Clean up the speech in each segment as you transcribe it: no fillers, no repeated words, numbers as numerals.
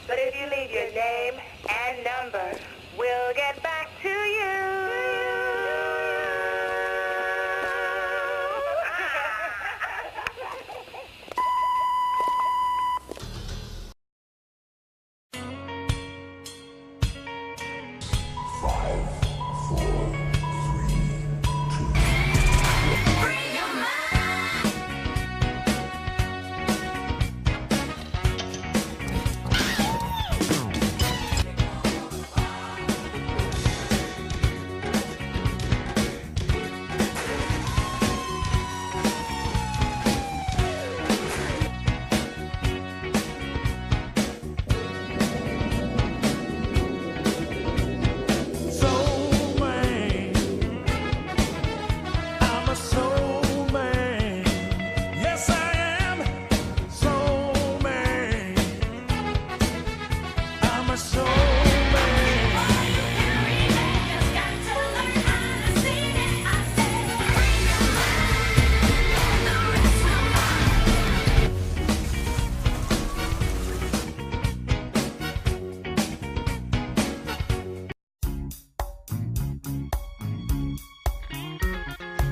But if you leave your name and number, we'll get back to you.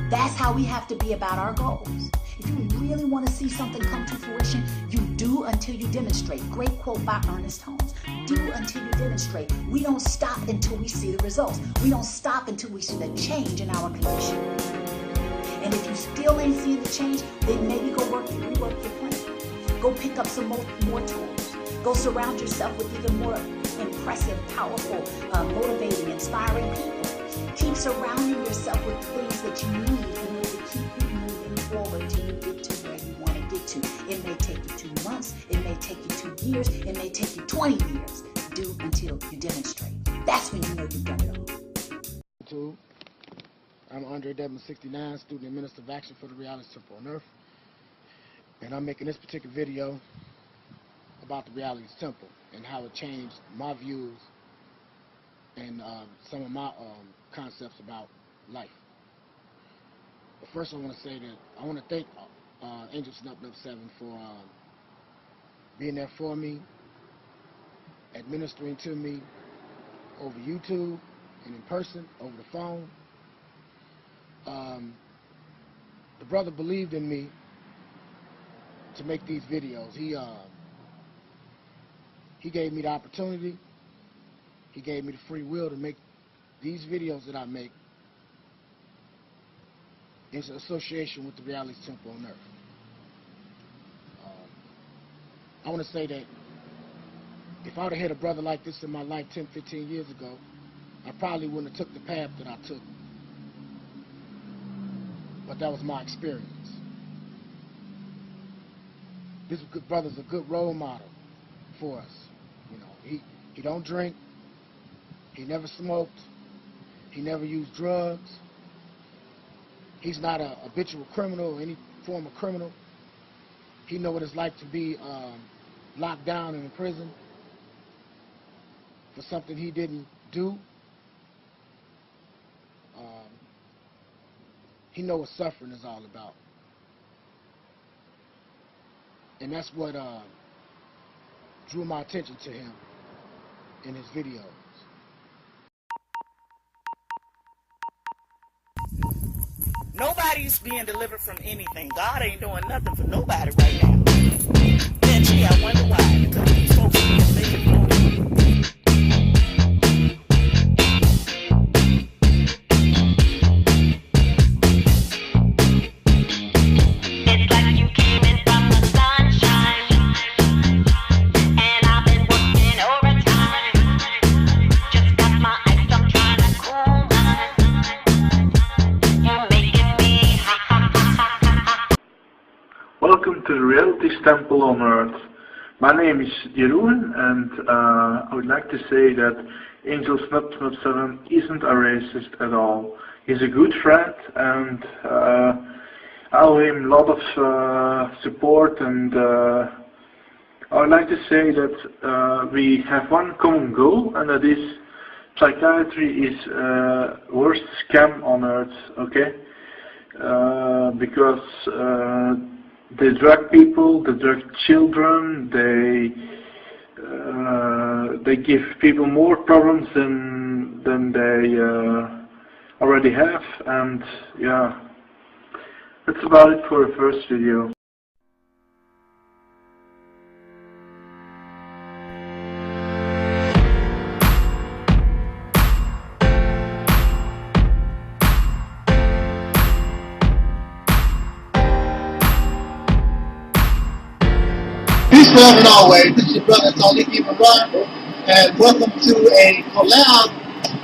That's how we have to be about our goals. If you really want to see something come to fruition, you do until you demonstrate. Great quote by Ernest Holmes. Do until you demonstrate. We don't stop until we see the results. We don't stop until we see the change in our condition. And if you still ain't seeing the change, then maybe go rework your plan. Go pick up some more tools. Go surround yourself with even more impressive, powerful, motivating, inspiring people. Keep surrounding yourself with things that you need in order to keep you moving forward till you get to where you want to get to. It may take you 2 months, it may take you 2 years, it may take you 20 years. Do until you demonstrate. That's when you know you've done it all. I'm Andre Devin, 69, student and minister of action for the Realist Temple on Earth. And I'm making this particular video about the Reality's Temple and how it changed my views and some of my concepts about life. But first I want to say that I want to thank Angel Snup 7 for being there for me, administering to me over YouTube and in person, over the phone. The brother believed in me to make these videos. He gave me the opportunity. He gave me the free will to make these videos that I make in association with the Reality Temple on Earth. I want to say that if I would have had a brother like this in my life 10, 15 years ago, I probably wouldn't have took the path that I took. But that was my experience. This good brother's a good role model for us. You know, he don't drink. He never smoked. He never used drugs. He's not a habitual criminal or any form of criminal. He knows what it's like to be locked down and in prison for something he didn't do. He knows what suffering is all about. And that's what drew my attention to him in his videos. Nobody's being delivered from anything. God ain't doing nothing for nobody right now. And gee, I wonder why. Because these folks are being saved from Welcome to the Reality's Temple on Earth. My name is Jeroen, and I would like to say that Angel Snup 7 isn't a racist at all. He's a good friend, and I owe him a lot of support, and I would like to say that we have one common goal, and that is psychiatry is worst scam on earth, okay? Because they drug people, they drug children, they they give people more problems than they already have, and yeah, that's about it for the first video. Peace, love, and always. This is your brother Taalik, Ibn'rad, and welcome to a collab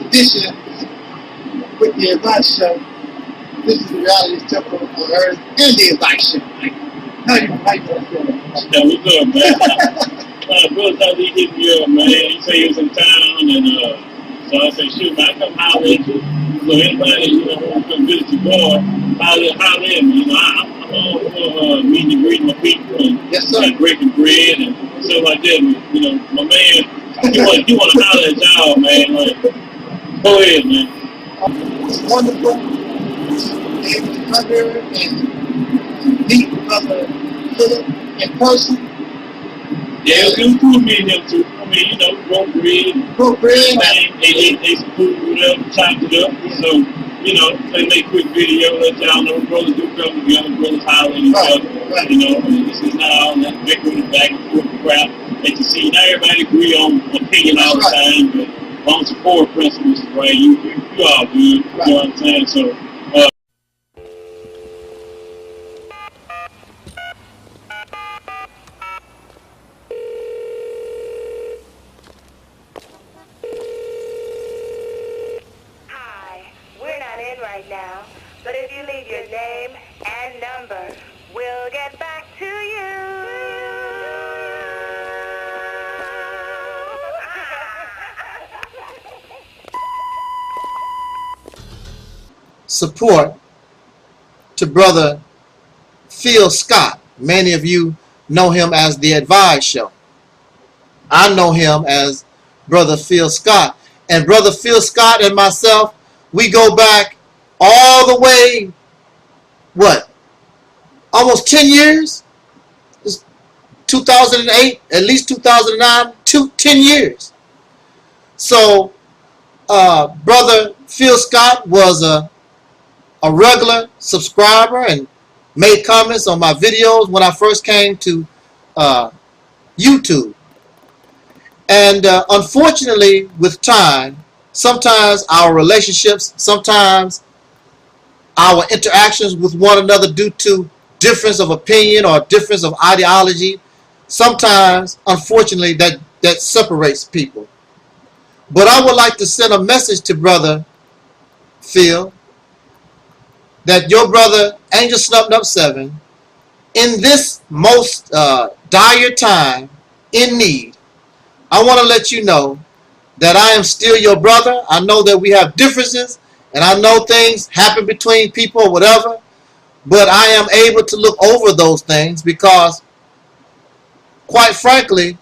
edition with the Advice Show. This is the Realist Temple on Earth and the Advice Show. How you doing? Yeah, what's up, man? Brother Taalik hit me up, man. He said he was in town, and so I said, shoot, man, I come holler at you. So anybody, who come visit your boy, holler at me. I'm all meeting and greeting my people and breaking bread and stuff like that. My man, he want to holler at y'all, man. Like, go ahead, man. It's wonderful to be able to come here and meet Brother Philip in person. Yeah, it was cool meeting him too. I mean, broke bread. Ate some food, whatever, chopped it up. Yeah. So, they make quick video, let y'all know brothers do come together, brothers hollering each other. Right. And this is not all that bickering back and forth crap that you see. Not everybody agree on opinion all the time, but on some core principles, right? You all good. You know what I'm saying? So, right now, but if you leave your name and number, we'll get back to you. Support to Brother Phil Scott. Many of you know him as The Advice Show. I know him as Brother Phil Scott. And Brother Phil Scott and myself, we go back all the way, almost 10 years? It's 2008, at least 2009, 10 years. So, Brother Phil Scott was a regular subscriber and made comments on my videos when I first came to YouTube. And unfortunately, with time, sometimes our relationships, sometimes our interactions with one another due to difference of opinion or difference of ideology, sometimes, unfortunately, that separates people. But I would like to send a message to Brother Phil that your brother, Angel Snupnup 7, in this most dire time, in need, I want to let you know that I am still your brother. I know that we have differences, and I know things happen between people or whatever, but I am able to look over those things because, quite frankly,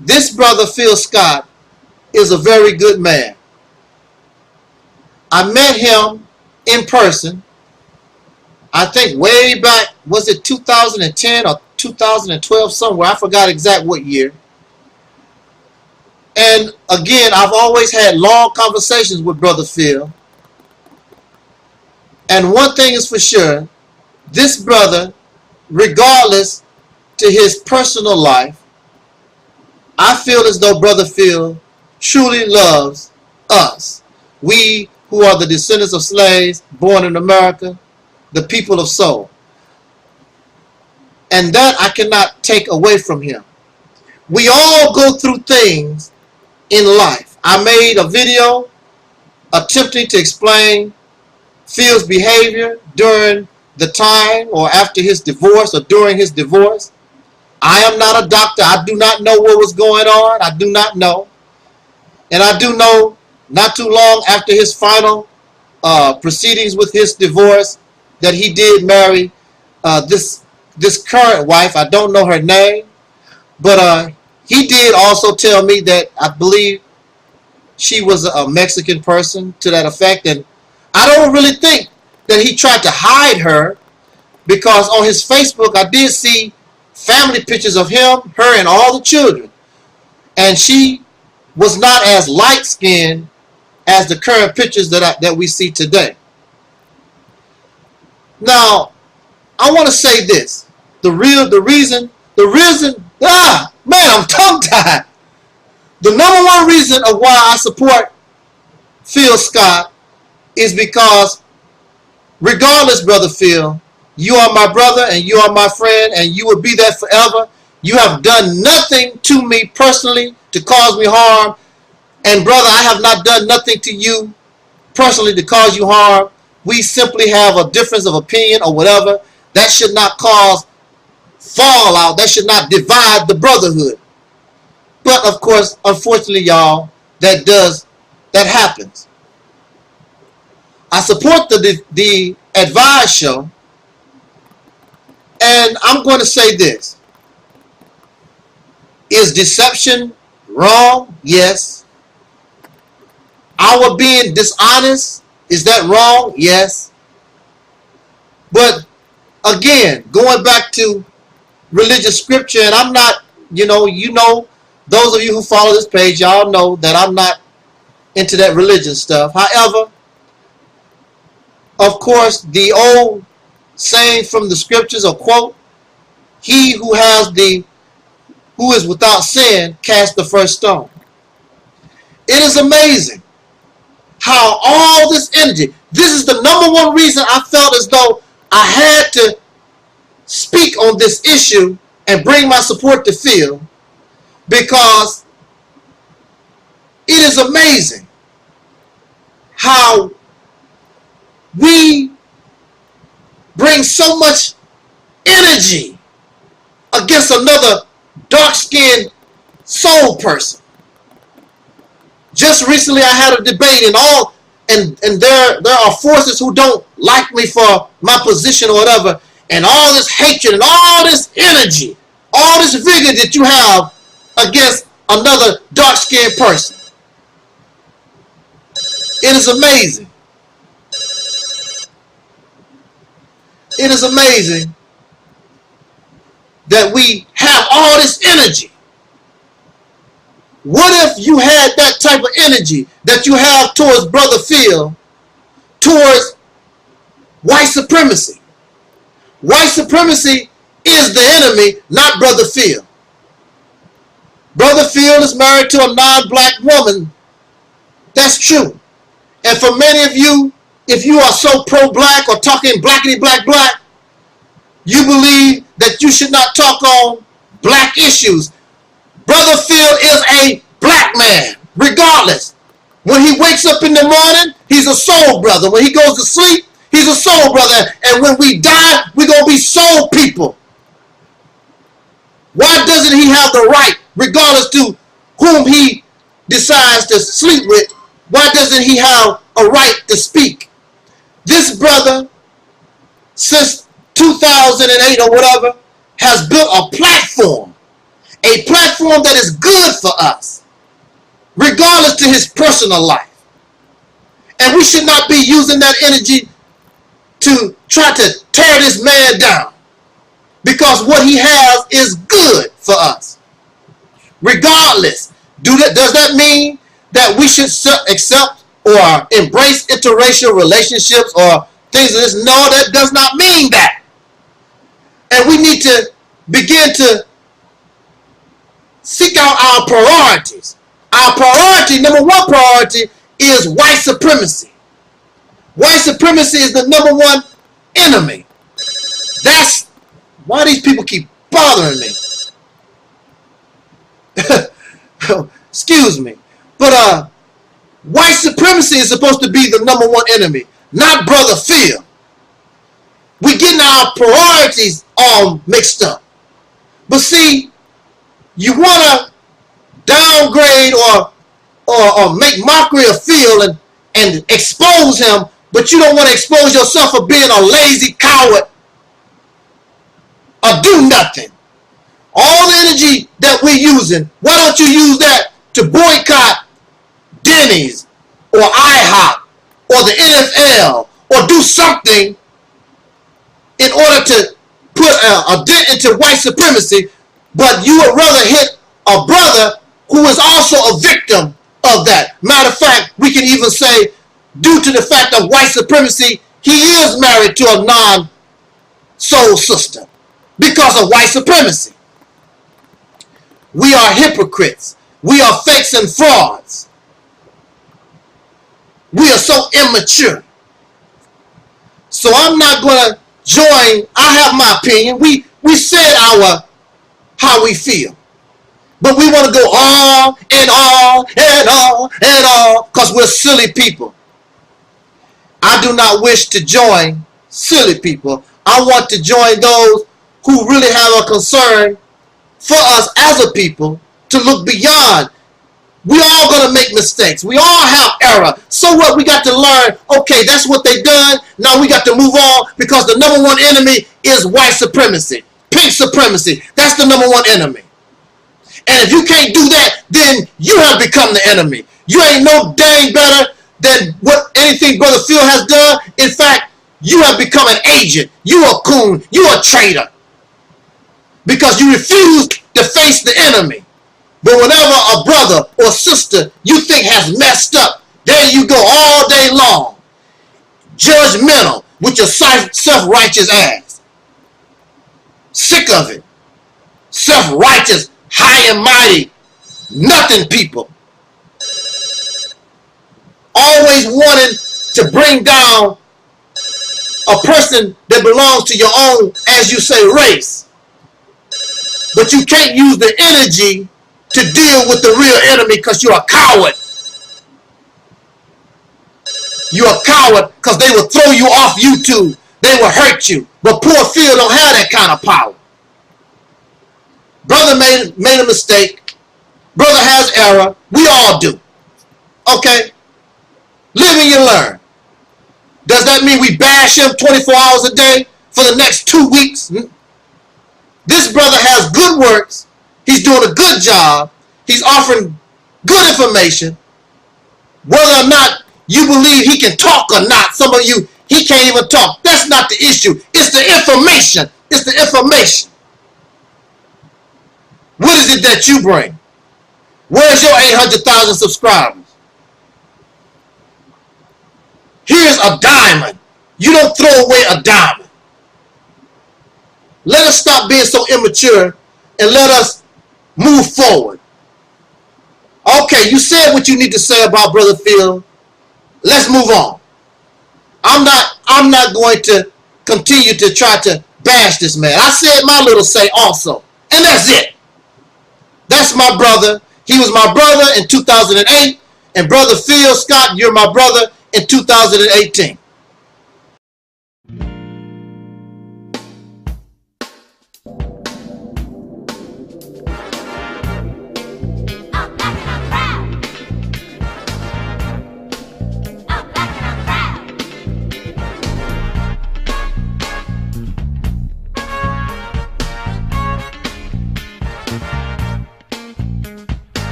this Brother Phil Scott is a very good man. I met him in person, I think way back, was it 2010 or 2012 somewhere, I forgot exact what year. And again, I've always had long conversations with Brother Phil. And one thing is for sure, this brother, regardless to his personal life, I feel as though Brother Phil truly loves us. We who are the descendants of slaves born in America, the people of soul. And that I cannot take away from him. We all go through things in life. I made a video attempting to explain Phil's behavior during the time or after his divorce or during his divorce. I am not a doctor. I do not know what was going on. I do not know. And I do know not too long after his final proceedings with his divorce that he did marry this current wife. I don't know her name. But he did also tell me that I believe she was a Mexican person to that effect. And I don't really think that he tried to hide her, because on his Facebook I did see family pictures of him, her, and all the children. And she was not as light-skinned as the current pictures that we see today. Now, I want to say this. The reason, man, I'm tongue-tied. The number one reason of why I support Phil Scott is because, regardless, Brother Phil, you are my brother and you are my friend and you will be there forever. You have done nothing to me personally to cause me harm. And brother, I have not done nothing to you personally to cause you harm. We simply have a difference of opinion or whatever. That should not cause fallout. That should not divide the brotherhood. But of course, unfortunately, y'all, that happens. I support the Advise Show, and I'm going to say this. Is deception wrong? Yes. Our being dishonest, is that wrong? Yes. But again, going back to religious scripture, and I'm not, you know, those of you who follow this page, y'all know that I'm not into that religion stuff. However, of course, the old saying from the scriptures, or quote, he who is without sin cast the first stone. It is amazing how all this energy, this is the number one reason I felt as though I had to speak on this issue and bring my support to Phil, because it is amazing how we bring so much energy against another dark-skinned soul person. Just recently I had a debate and there are forces who don't like me for my position or whatever, and all this hatred and all this energy, all this vigor that you have against another dark-skinned person. It is amazing. It is amazing that we have all this energy. What if you had that type of energy that you have towards Brother Phil, towards white supremacy? White supremacy is the enemy, not Brother Phil. Brother Phil is married to a non-black woman. That's true. And for many of you, if you are so pro-black or talking blackity black black, you believe that you should not talk on black issues. Brother Phil is a black man, regardless. When he wakes up in the morning, he's a soul brother. When he goes to sleep, he's a soul brother. And when we die, we're going to be soul people. Why doesn't he have the right, regardless to whom he decides to sleep with, why doesn't he have a right to speak? This brother, since 2008 or whatever, has built a platform that is good for us, regardless to his personal life. And we should not be using that energy to try to tear this man down, because what he has is good for us. Regardless, does that mean that we should accept or embrace interracial relationships or things of this? No, that does not mean that. And we need to begin to seek out our priorities. Our priority, number one priority, is white supremacy. White supremacy is the number one enemy. That's why these people keep bothering me. Excuse me. But white supremacy is supposed to be the number one enemy, not Brother Phil. We're getting our priorities all mixed up. But see, you want to downgrade or make mockery of Phil and expose him, but you don't want to expose yourself for being a lazy coward or do nothing. All the energy that we're using, why don't you use that to boycott Denny's or IHOP or the NFL, or do something in order to put a dent into white supremacy? But you would rather hit a brother who is was also a victim of that. Matter of fact, we can even say, due to the fact of white supremacy, he is married to a non-soul sister because of white supremacy. We are hypocrites. We are fakes and frauds. We are so immature. So I'm not going to join. I have my opinion. We said how we feel. But we want to go on and on and on and on because we're silly people. I do not wish to join silly people. I want to join those who really have a concern for us as a people to look beyond. We all going to make mistakes. We all have error. So what? We got to learn, okay, that's what they done. Now we got to move on because the number one enemy is white supremacy. Pink supremacy. That's the number one enemy. And if you can't do that, then you have become the enemy. You ain't no dang better than what anything Brother Phil has done. In fact, you have become an agent. You a coon. You a traitor. Because you refuse to face the enemy. But whenever a brother or sister you think has messed up, there you go all day long. Judgmental with your self-righteous ass. Sick of it. Self-righteous, high and mighty, nothing people. Always wanting to bring down a person that belongs to your own, as you say, race. But you can't use the energy to deal with the real enemy because you're a coward. You're a coward because they will throw you off YouTube. They will hurt you. But poor Phil don't have that kind of power. Brother made a mistake. Brother has error. We all do. Okay? Live and you learn. Does that mean we bash him 24 hours a day for the next 2 weeks? This brother has good works. He's doing a good job. He's offering good information. Whether or not you believe he can talk or not, some of you, he can't even talk. That's not the issue. It's the information. It's the information. What is it that you bring? Where's your 800,000 subscribers? Here's a diamond. You don't throw away a diamond. Let us stop being so immature and let us move forward. Okay, you said what you need to say about Brother Phil. Let's move on. I'm not going to continue to try to bash this man. I said my little say also. And that's it. That's my brother. He was my brother in 2008. And Brother Phil Scott, you're my brother in 2018.